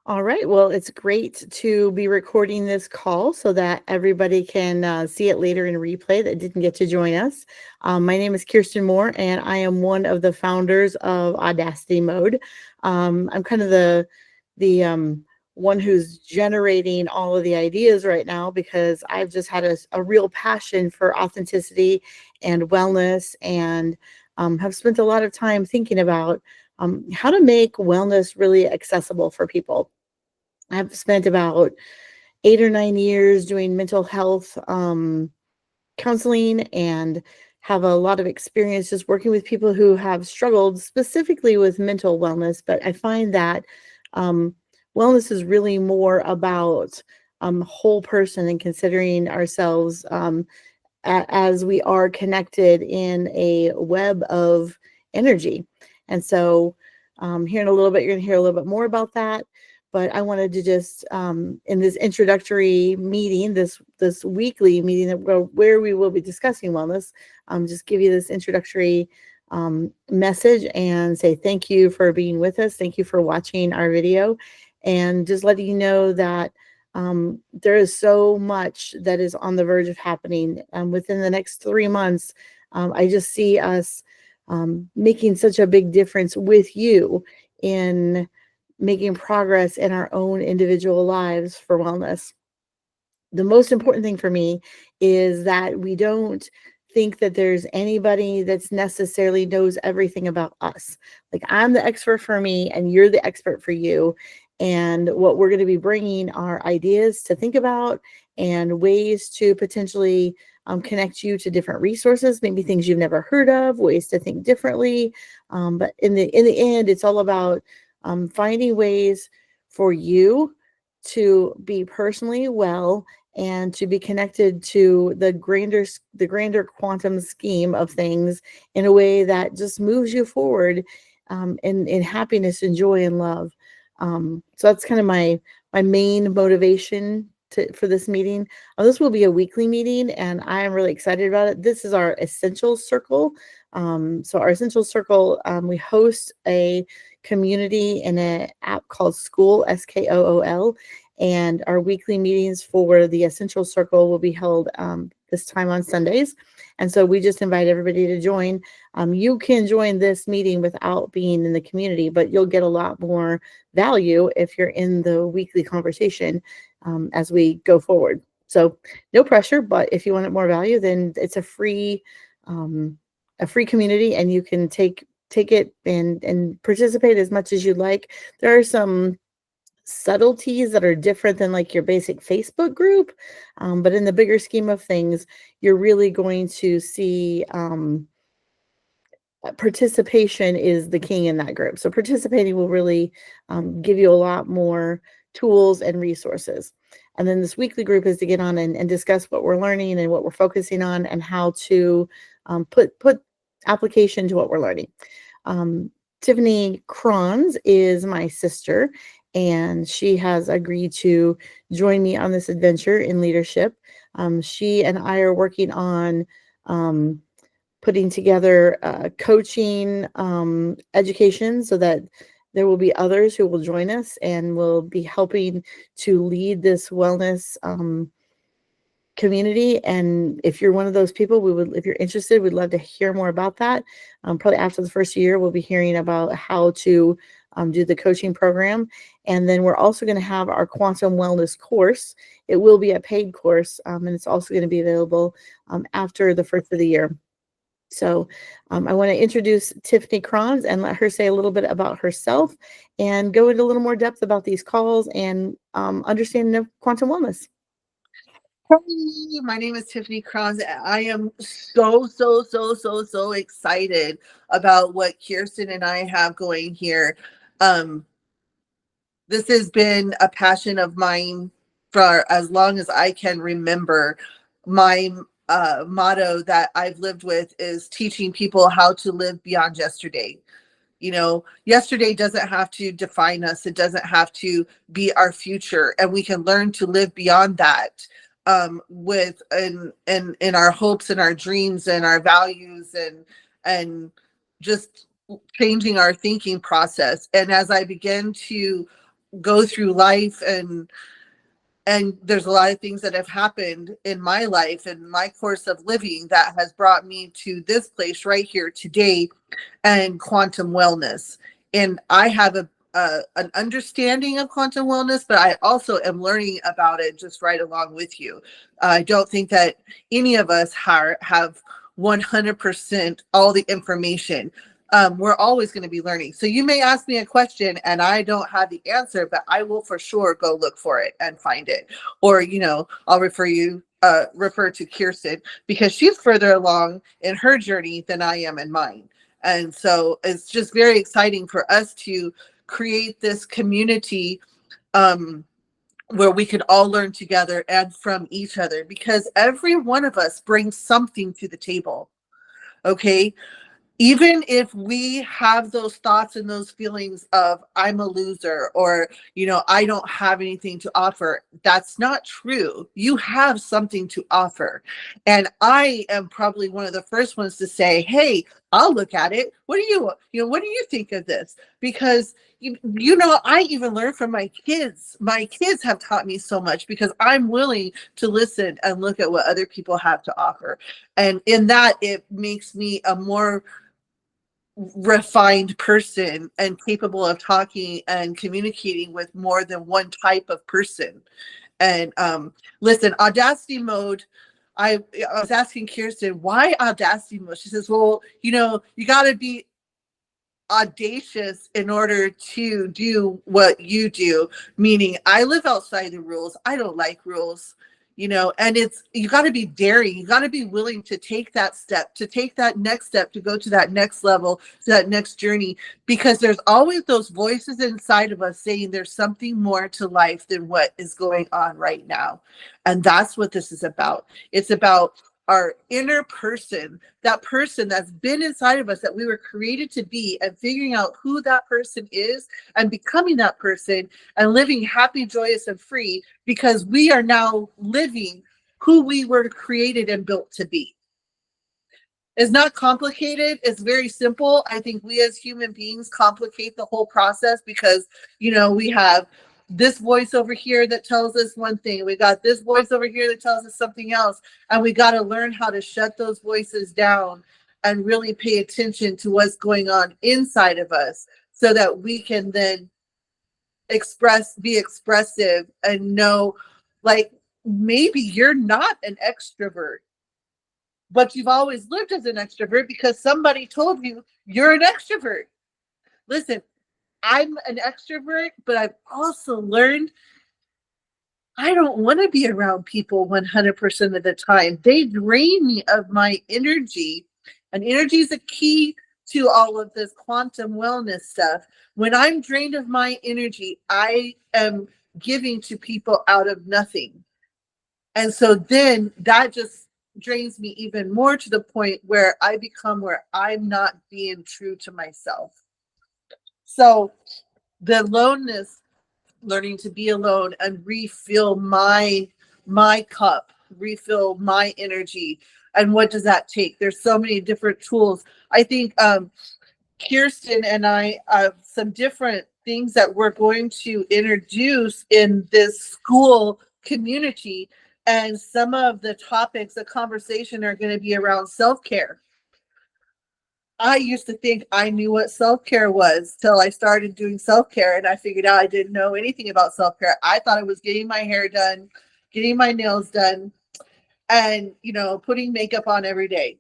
All right. Well, it's great to be recording this call so that everybody can see it later in replay that didn't get to join us. My name is Kirsten Moore, and I am one of the founders of Audacity Mode. I'm kind of the one who's generating all of the ideas right now because I've just had a real passion for authenticity and wellness, and have spent a lot of time thinking about how to make wellness really accessible for people. I've spent about 8 or 9 years doing mental health counseling, and have a lot of experience just working with people who have struggled specifically with mental wellness. But I find that um, wellness is really more about whole person and considering ourselves as we are connected in a web of energy. And so, here in a little bit, you're going to hear a little bit more about that. But I wanted to just, in this introductory meeting, this weekly meeting where we will be discussing wellness, just give you this introductory message and say thank you for being with us. Thank you for watching our video, and just letting you know that there is so much that is on the verge of happening within the next 3 months. I just see us making such a big difference with you in making progress in our own individual lives for wellness. The most important thing for me is that we don't think that there's anybody that's necessarily knows everything about us. Like, I'm the expert for me and you're the expert for you. And what we're going to be bringing are ideas to think about and ways to potentially connect you to different resources, maybe things you've never heard of, ways to think differently. But in the end, it's all about finding ways for you to be personally well and to be connected to the grander quantum scheme of things in a way that just moves you forward in happiness and joy and love. So that's kind of my main motivation for this meeting. This will be a weekly meeting, and I am really excited about it. This is our Essential Circle. So our Essential Circle, we host a community in an app called School, Skool, and our weekly meetings for the Essential Circle will be held this time on Sundays. And so we just invite everybody to join. You can join this meeting without being in the community, but you'll get a lot more value if you're in the weekly conversation as we go forward. So no pressure, but if you want more value, then it's a free community, and you can take it and participate as much as you'd like. There are some subtleties that are different than like your basic Facebook group, but in the bigger scheme of things, you're really going to see participation is the king in that group. So participating will really give you a lot more tools and resources. And then this weekly group is to get on and discuss what we're learning and what we're focusing on and how to put application to what we're learning. Tiffany Cronz is my sister, and she has agreed to join me on this adventure in leadership. She and I are working on putting together coaching education so that there will be others who will join us and will be helping to lead this wellness community. And if you're one of those people, if you're interested, we'd love to hear more about that. Probably after the first year, we'll be hearing about how to do the coaching program. And then we're also going to have our quantum wellness course. It will be a paid course, and it's also going to be available after the first of the year. So I want to introduce Tiffany Cronz and let her say a little bit about herself and go into a little more depth about these calls and understanding of quantum wellness. Hey, my name is Tiffany Cronz. I am so excited about what Kirsten and I have going here. Um, this has been a passion of mine for as long as I can remember. My motto that I've lived with is teaching people how to live beyond yesterday. You know, yesterday doesn't have to define us. It doesn't have to be our future, and we can learn to live beyond that with in our hopes and our dreams and our values and just changing our thinking process. And as I begin to go through life, and there's a lot of things that have happened in my life and my course of living that has brought me to this place right here today, and quantum wellness. And I have an understanding of quantum wellness, but I also am learning about it just right along with you. I don't think that any of us have 100% all the information. We're always going to be learning. So you may ask me a question and I don't have the answer, but I will for sure go look for it and find it. Or, I'll refer to Kirsten, because she's further along in her journey than I am in mine. And so it's just very exciting for us to create this community, where we can all learn together and from each other, because every one of us brings something to the table. Okay. Even if we have those thoughts and those feelings of I'm a loser, or I don't have anything to offer, that's not true. You have something to offer. And I am probably one of the first ones to say, hey, I'll look at it. What do what do you think of this? Because I even learn from my kids. My kids have taught me so much because I'm willing to listen and look at what other people have to offer. And in that, it makes me a more refined person and capable of talking and communicating with more than one type of person. And listen, audacity mode, I was asking Kirsten, why audacity mode? She says, well, you got to be audacious in order to do what you do, meaning I live outside the rules. I don't like rules. And you got to be daring. You got to be willing to take that step, to take that next step, to go to that next level, to that next journey, because there's always those voices inside of us saying there's something more to life than what is going on right now. And that's what this is about. It's about our inner person, that person that's been inside of us, that we were created to be, and figuring out who that person is and becoming that person and living happy, joyous, and free, because we are now living who we were created and built to be. It's not complicated. It's very simple. I think we as human beings complicate the whole process because, we have this voice over here that tells us one thing. We got this voice over here that tells us something else. And we got to learn how to shut those voices down and really pay attention to what's going on inside of us, so that we can then be expressive and know, like, maybe you're not an extrovert, but you've always lived as an extrovert because somebody told you you're an extrovert. Listen, I'm an extrovert, but I've also learned I don't want to be around people 100% of the time. They drain me of my energy, and energy is a key to all of this quantum wellness stuff. When I'm drained of my energy, I am giving to people out of nothing. And so then that just drains me even more, to the point where I'm not being true to myself. So the aloneness, learning to be alone and refill my cup, refill my energy. And what does that take? There's so many different tools. I think Kirsten and I have some different things that we're going to introduce in this school community. And some of the topics, the conversation, are going to be around self-care. I used to think I knew what self-care was till I started doing self-care, and I figured out I didn't know anything about self-care. I thought it was getting my hair done, getting my nails done, and putting makeup on every day.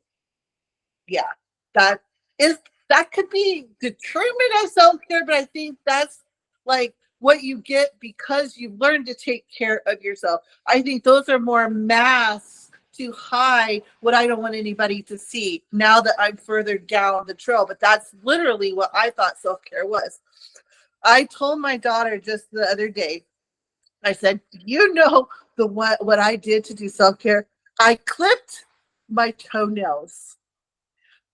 Yeah, that is that could be determined as self-care, but I think that's like what you get because you've learned to take care of yourself. I think those are more masks to hide what I don't want anybody to see now that I'm further down the trail. But that's literally what I thought self-care was. I told my daughter just the other day, I said, what I did to do self-care? I clipped my toenails.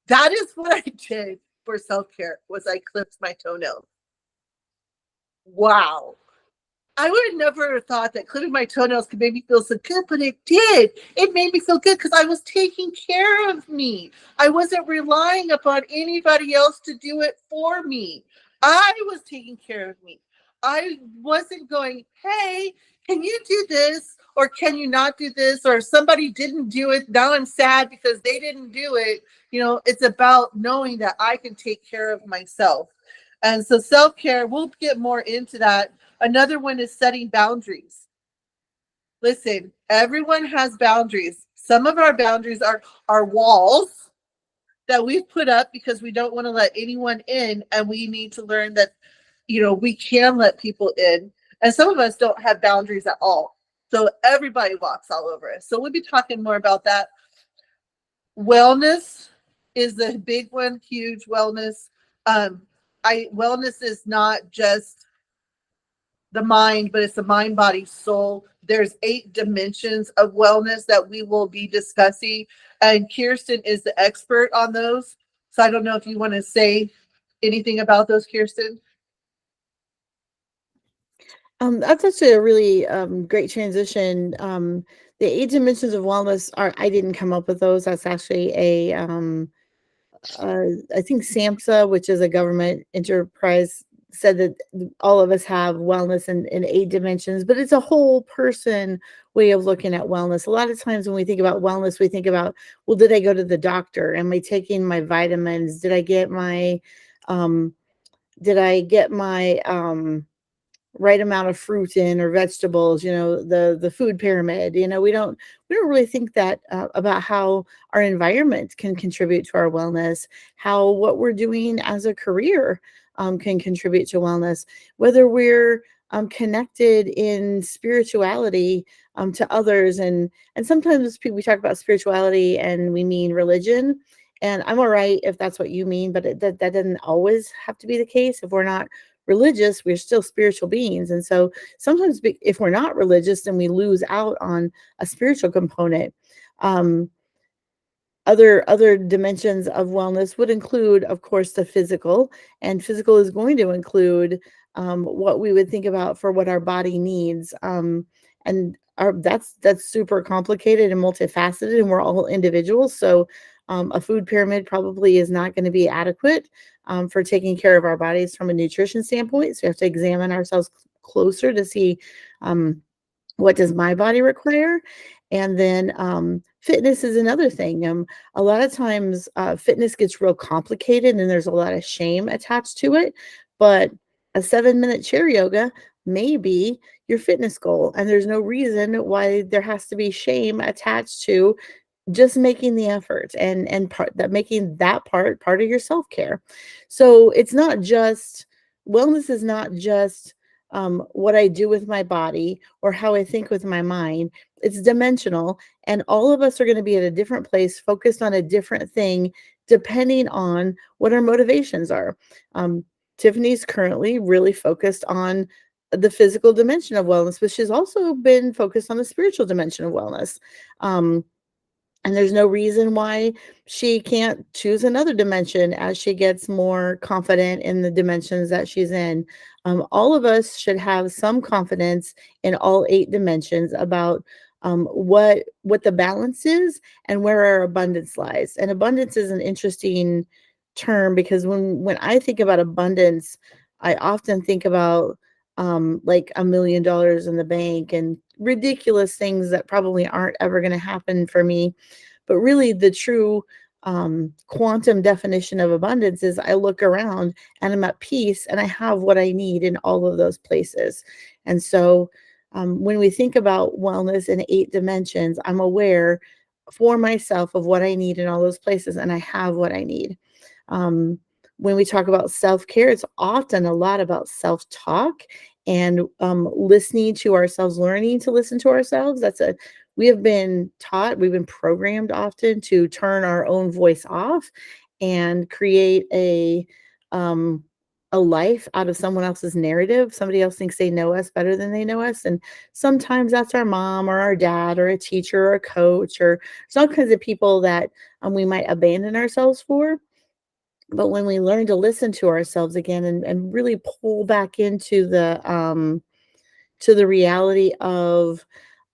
That is what I did for self-care, was I clipped my toenails. Wow. I would have never thought that clipping my toenails could make me feel so good, but it did. It made me feel good because I was taking care of me. I wasn't relying upon anybody else to do it for me. I was taking care of me. I wasn't going, hey, can you do this? Or can you not do this? Or somebody didn't do it. Now I'm sad because they didn't do it. It's about knowing that I can take care of myself. And so self care, we'll get more into that. Another one is setting boundaries. Listen, everyone has boundaries. Some of our boundaries are walls that we've put up because we don't want to let anyone in, and we need to learn that we can let people in. And some of us don't have boundaries at all, so everybody walks all over us. So we'll be talking more about that. Wellness is the big one. Huge wellness. I Wellness is not just the mind, but it's the mind, body, soul. There's 8 dimensions of wellness that we will be discussing, and Kirsten is the expert on those. So I don't know if you want to say anything about those, Kirsten. That's actually a really great transition. The 8 dimensions of wellness are, I didn't come up with those. That's actually I think SAMHSA, which is a government enterprise, said that all of us have wellness in 8 dimensions, but it's a whole person way of looking at wellness. A lot of times when we think about wellness, we think about, well, did I go to the doctor? Am I taking my vitamins? Um, did I get my right amount of fruit in or vegetables, the food pyramid. We don't really think that about how our environment can contribute to our wellness, how what we're doing as a career can contribute to wellness, whether we're connected in spirituality to others. And sometimes we talk about spirituality and we mean religion, and I'm all right if that's what you mean, but that doesn't always have to be the case. If we're not religious, we're still spiritual beings. And so sometimes if we're not religious, then we lose out on a spiritual component. Um, other dimensions of wellness would include, of course, the physical, and physical is going to include what we would think about for what our body needs. And that's super complicated and multifaceted, and we're all individuals. So a food pyramid probably is not going to be adequate for taking care of our bodies from a nutrition standpoint. So we have to examine ourselves closer to see what does my body require. And then fitness is another thing. A lot of times fitness gets real complicated and there's a lot of shame attached to it, but a 7-minute chair yoga may be your fitness goal, and there's no reason why there has to be shame attached to just making the effort and making that part of your self-care. So it's not just wellness is not just what I do with my body or how I think with my mind. It's dimensional, and all of us are going to be at a different place, focused on a different thing, depending on what our motivations are. Tiffany's currently really focused on the physical dimension of wellness, but she's also been focused on the spiritual dimension of wellness. Um, and there's no reason why she can't choose another dimension as she gets more confident in the dimensions that she's in. All of us should have some confidence in all 8 dimensions about what the balance is and where our abundance lies. And abundance is an interesting term because when I think about abundance, I often think about like $1 million in the bank and ridiculous things that probably aren't ever going to happen for me. But really, the true quantum definition of abundance is I look around and I'm at peace and I have what I need in all of those places. And so when we think about wellness in 8 dimensions, I'm aware for myself of what I need in all those places, and I have what I need. Um, when we talk about self-care, it's often a lot about self-talk and listening to ourselves, learning to listen to ourselves. We have been taught, we've been programmed often to turn our own voice off and create a life out of someone else's narrative. Somebody else thinks they know us better than they know us. And sometimes that's our mom or our dad or a teacher or a coach or some kinds of people that we might abandon ourselves for. But when we learn to listen to ourselves again and really pull back into to the reality of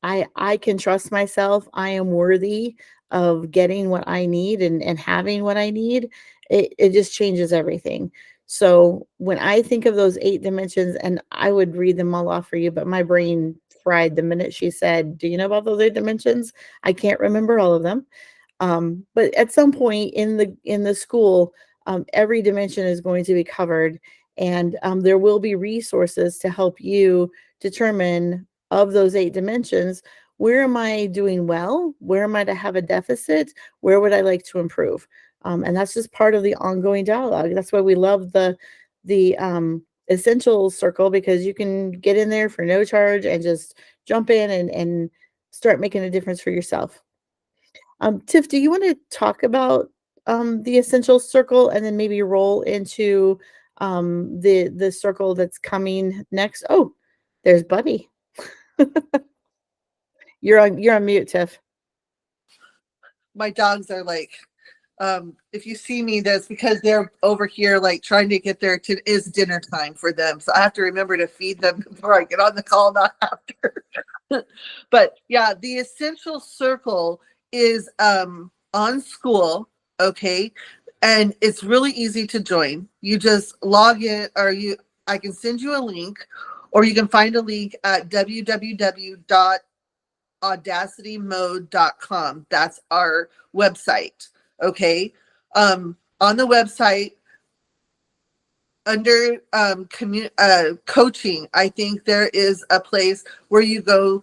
I can trust myself, I am worthy of getting what I need and having what I need, it just changes everything. So when I think of those 8 dimensions, and I would read them all off for you, but my brain fried the minute she said, "Do you know about those 8 dimensions?" I can't remember all of them. But at some point in the school, every dimension is going to be covered, and there will be resources to help you determine, of those 8 dimensions, where am I doing well? Where am I to have a deficit? Where would I like to improve? And that's just part of the ongoing dialogue. That's why we love the essential circle, because you can get in there for no charge and just jump in and start making a difference for yourself. Tiff, do you want to talk about the essential circle and then maybe roll into the circle that's coming next? Oh, there's Buddy. You're on mute, Tiff. My dogs are like, if you see me, that's because they're over here like trying to get there to is dinner time for them. So I have to remember to feed them before I get on the call, not after. But yeah, the essential circle is on school, okay? And it's really easy to join. You just log in, or I can send you a link, or you can find a link at www.audacitymode.com. That's our website. Okay. On the website, under coaching, I think there is a place where you go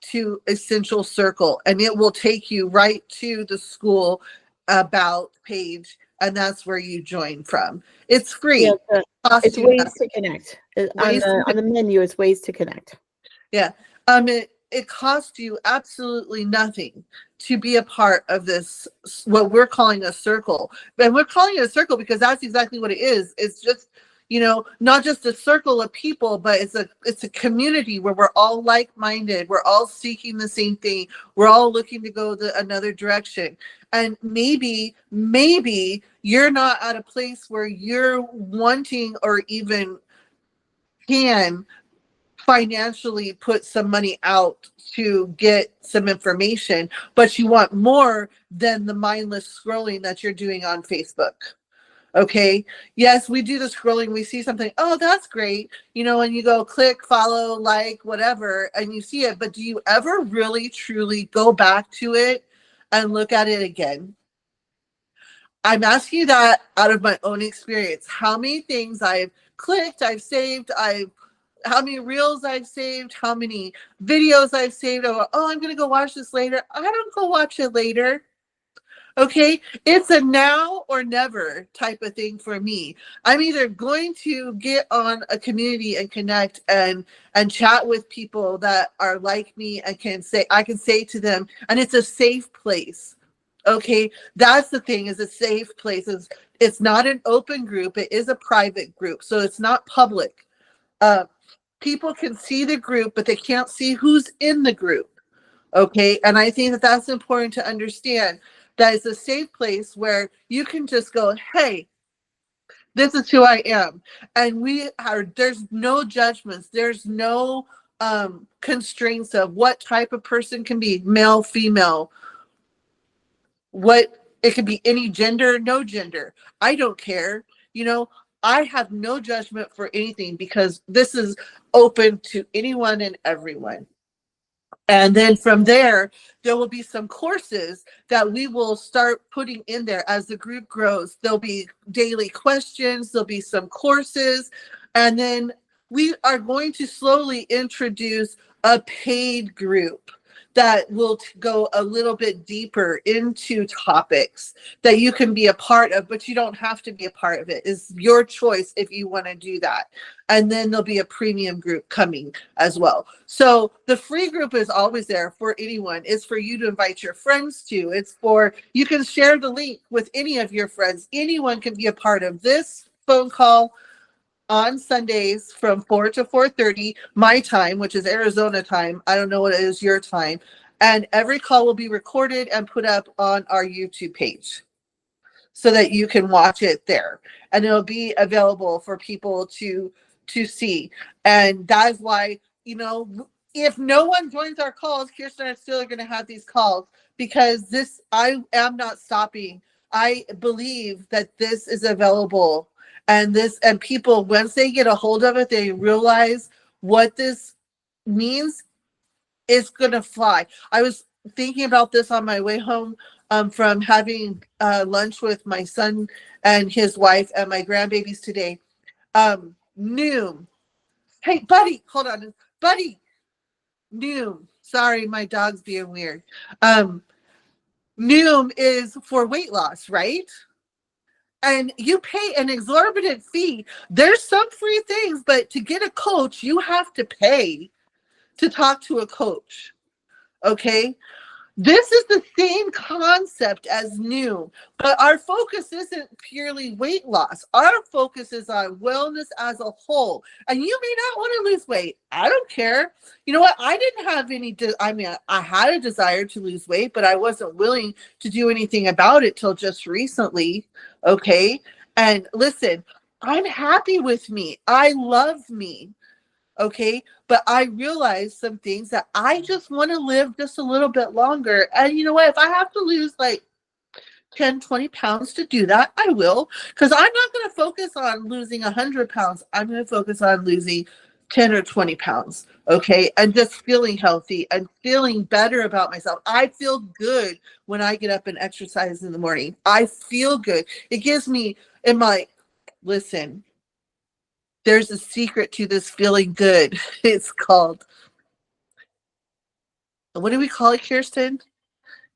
to Essential Circle, and it will take you right to the school about page, and that's where you join from. It's Yeah, free. Costs it's you ways nothing. to connect. On Ways to the menu, it's ways to connect. Yeah. It costs you absolutely nothing to be a part of this, what we're calling a circle. And we're calling it a circle because that's exactly what it is. It's just, not just a circle of people, but it's a community where we're all like-minded. We're all seeking the same thing. We're all looking to go another direction. And maybe you're not at a place where you're wanting or even can financially put some money out to get some information, but you want more than the mindless scrolling that you're doing on Facebook. Okay. Yes, we do the scrolling. We see something. Oh, that's great. And you go click, follow, like, whatever, and you see it. But do you ever really, truly go back to it and look at it again? I'm asking you that out of my own experience. How many things I've clicked, I've saved, how many reels I've saved, how many videos I've saved. Oh, I'm going to go watch this later. I don't go watch it later. Okay. It's a now or never type of thing for me. I'm either going to get on a community and connect and chat with people that are like me and I can say to them, and it's a safe place. Okay. That's the thing, is a safe place. It's not an open group. It is a private group. So it's not public. People can see the group, but they can't see who's in the group. Okay. And I think that that's important to understand. That is a safe place where you can just go, hey, this is who I am. And there's no judgments. There's no constraints of what type of person can be, male, female, it could be any gender, no gender. I don't care. I have no judgment for anything because this is open to anyone and everyone. And then from there will be some courses that we will start putting in there as the group grows. There'll be daily questions, there'll be some courses, and then we are going to slowly introduce a paid group that will go a little bit deeper into topics that you can be a part of, but you don't have to be a part of it. It's your choice if you want to do that. And then there'll be a premium group coming as well. So the free group is always there for anyone. It's for you to invite your friends to. You can share the link with any of your friends. Anyone can be a part of this phone call on Sundays from 4 to 4:30, my time, which is Arizona time. I don't know what it is your time. And every call will be recorded and put up on our YouTube page so that you can watch it there. And it'll be available for people to see. And that is why, if no one joins our calls, Kirsten and I still are going to have these calls because I am not stopping. I believe that this is available. And people, once they get a hold of it, they realize what this means. It's gonna fly. I was thinking about this on my way home from having lunch with my son and his wife and my grandbabies today. Noom. Hey, buddy, hold on. Buddy, Noom. Sorry, my dog's being weird. Noom is for weight loss, right? And you pay an exorbitant fee. There's some free things, but to get a coach, you have to pay to talk to a coach. Okay? This is the same concept as new, but our focus isn't purely weight loss. Our focus is on wellness as a whole. And you may not want to lose weight. I don't care. You know what? I didn't have any, I had a desire to lose weight, but I wasn't willing to do anything about it till just recently. Okay. And listen, I'm happy with me. I love me. Okay. But I realized some things that I just want to live just a little bit longer. And you know what? If I have to lose like 10, 20 pounds to do that, I will. Because I'm not going to focus on losing 100 pounds. I'm going to focus on losing 10 or 20 pounds. Okay. And just feeling healthy and feeling better about myself. I feel good when I get up and exercise in the morning. I feel good. It gives me, listen, there's a secret to this feeling good. It's called, what do we call it, Kirsten?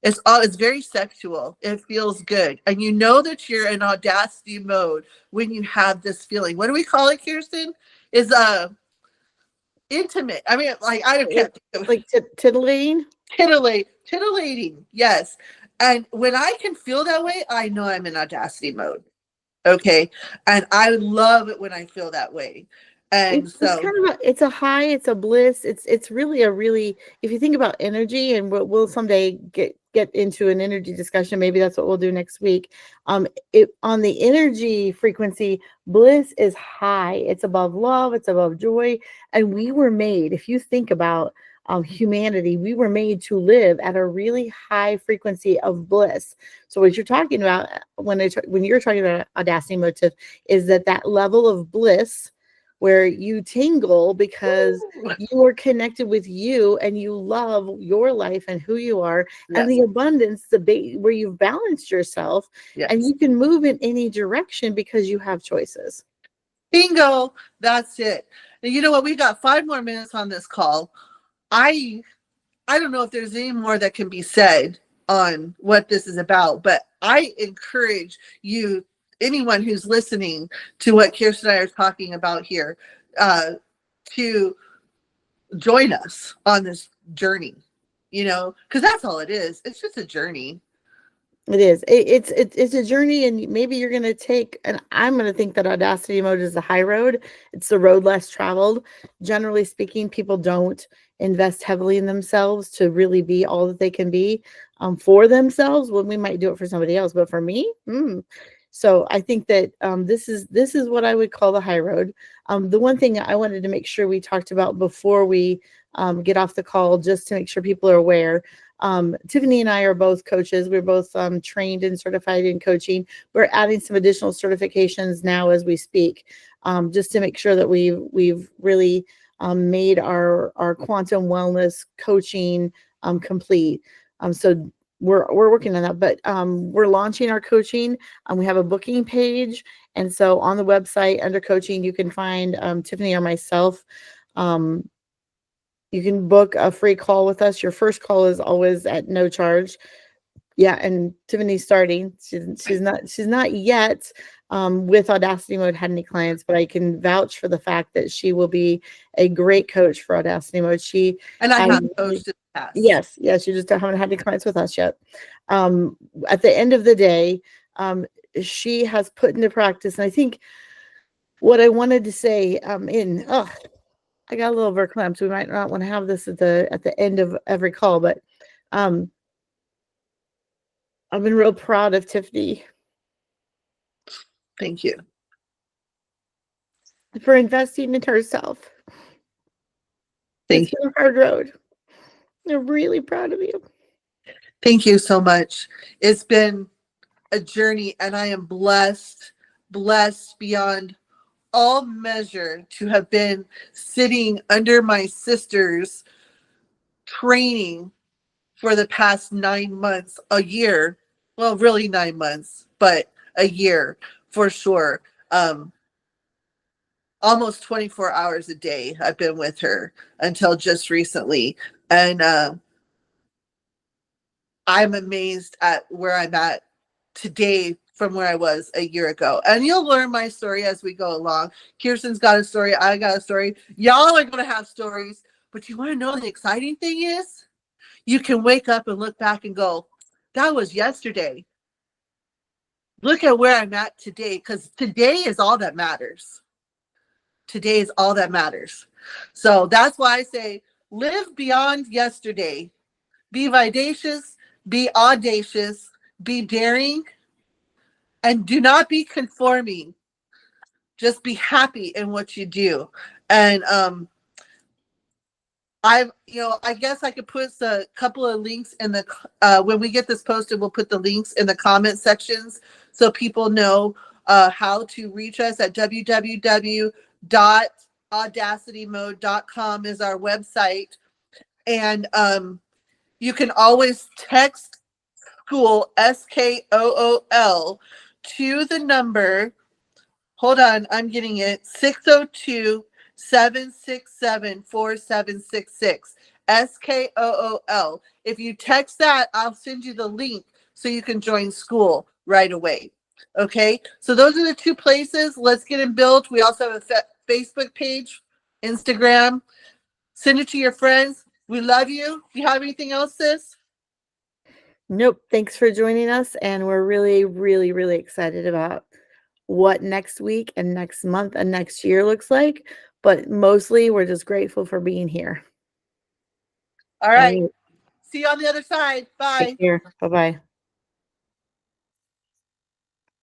It's very sexual. It feels good. And you know that you're in audacity mode when you have this feeling. What do we call it, Kirsten? Is intimate. I mean, like I can't think of like titillating. Titillating. Yes. And when I can feel that way, I know I'm in audacity mode. Okay. And I love it when I feel that way. And It's kind of it's a high, it's a bliss. It's really if you think about energy, and we'll someday get into an energy discussion. Maybe that's what we'll do next week. It on the energy frequency, bliss is high. It's above love. It's above joy. And we were made. If you think about humanity, we were made to live at a really high frequency of bliss. So what you're talking about when you're talking about audacity motive is that level of bliss where you tingle because you are connected with you and you love your life and who you are, yes, and the abundance, where you've balanced yourself, yes, and you can move in any direction because you have choices. Bingo. That's it. And you know what? We got 5 more minutes on this call. I don't know if there's any more that can be said on what this is about, but I encourage you, anyone who's listening to what Kirsten and I are talking about here, to join us on this journey, because that's all it is. It's just a journey. It is. It's a journey, and maybe you're going to take, and I'm going to think that audacity mode is the high road. It's the road less traveled. Generally speaking, people don't invest heavily in themselves to really be all that they can be for themselves. When we might do it for somebody else, but for me, So I think that this is what I would call the high road. The one thing I wanted to make sure we talked about before we get off the call, just to make sure people are aware. Tiffany and I are both coaches. We're both trained and certified in coaching. We're adding some additional certifications now as we speak, just to make sure that we've really made our quantum wellness coaching complete. So we're working on that, but we're launching our coaching. We have a booking page, and so on the website under coaching, you can find Tiffany or myself. You can book a free call with us. Your first call is always at no charge. Yeah, and Tiffany's starting. She's not yet with Audacity Mode had any clients, but I can vouch for the fact that she will be a great coach for Audacity Mode. I have coached in the past. Yes, you just haven't had any clients with us yet. At the end of the day, she has put into practice, and I think what I wanted to say I got a little verklempt. We might not want to have this at the end of every call, but I've been real proud of Tiffany. Thank you. For investing in herself. It's been a hard road. I'm really proud of you. Thank you so much. It's been a journey, and I am blessed blessed beyond all measure to have been sitting under my sister's training for the past 9 months, a year. Well, really 9 months, but a year for sure. Almost 24 hours a day I've been with her until just recently. And I'm amazed at where I'm at today from where I was a year ago. And you'll learn my story as we go along. Kirsten's got a story. I got a story. Y'all are going to have stories. But you want to know the exciting thing is? You can wake up and look back and go, that was yesterday. Look at where I'm at today, because today is all that matters. Today is all that matters. So that's why I say live beyond yesterday. Be vivacious, be audacious, be daring, and do not be conforming. Just be happy in what you do. And I guess I could put a couple of links in the when we get this posted, we'll put the links in the comment sections so people know how to reach us at www.audacitymode.com is our website. And you can always text school SKOOL to the number. Hold on, I'm getting it. 602-767-4766. SKOOL. If you text that, I'll send you the link so you can join school right away. Okay, so those are the two places. Let's get them built. We also have a Facebook page, Instagram. Send it to your friends. We love you. Do you have anything else, sis? Nope. Thanks for joining us. And we're really, really, really excited about what next week and next month and next year looks like. But mostly, we're just grateful for being here. All right. See you on the other side. Bye. Take care. Bye-bye.